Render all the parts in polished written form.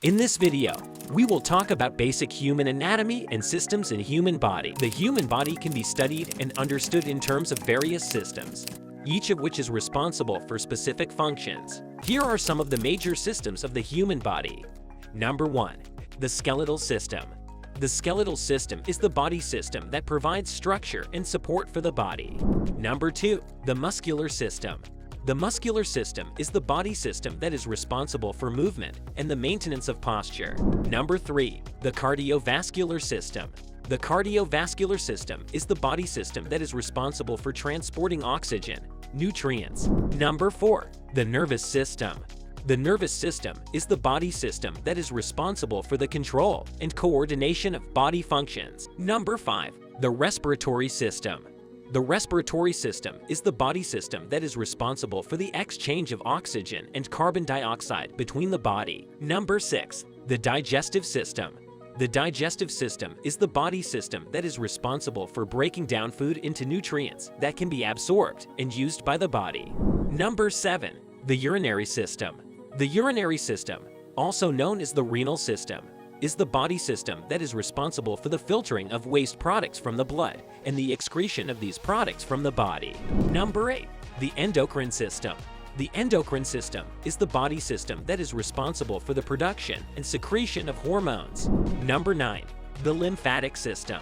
In this video, we will talk about basic human anatomy and systems in human body. The human body can be studied and understood in terms of various systems, each of which is responsible for specific functions. Here are some of the major systems of the human body. Number 1. The skeletal system. The skeletal system is the body system that provides structure and support for the body. Number 2. The muscular system. The muscular system is the body system that is responsible for movement and the maintenance of posture. Number 3. The cardiovascular system. The cardiovascular system is the body system that is responsible for transporting oxygen, nutrients. Number 4. The nervous system. The nervous system is the body system that is responsible for the control and coordination of body functions. Number 5. The respiratory system. The respiratory system is the body system that is responsible for the exchange of oxygen and carbon dioxide between the body. Number 6. The digestive system. The digestive system is the body system that is responsible for breaking down food into nutrients that can be absorbed and used by the body. Number 7. The urinary system. The urinary system, also known as the renal system, is the body system that is responsible for the filtering of waste products from the blood and the excretion of these products from the body. Number 8. The endocrine system. The endocrine system is the body system that is responsible for the production and secretion of hormones. Number 9. The lymphatic system.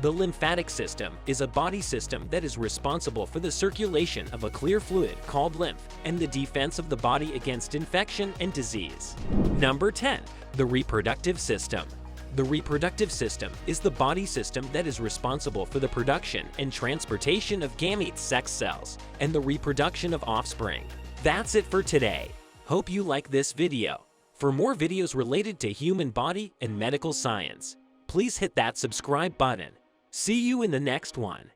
The lymphatic system is a body system that is responsible for the circulation of a clear fluid called lymph and the defense of the body against infection and disease. Number 10. The reproductive system. The reproductive system is the body system that is responsible for the production and transportation of gametes, sex cells, and the reproduction of offspring. That's it for today. Hope you like this video. For more videos related to human body and medical science, please hit that subscribe button. See you in the next one.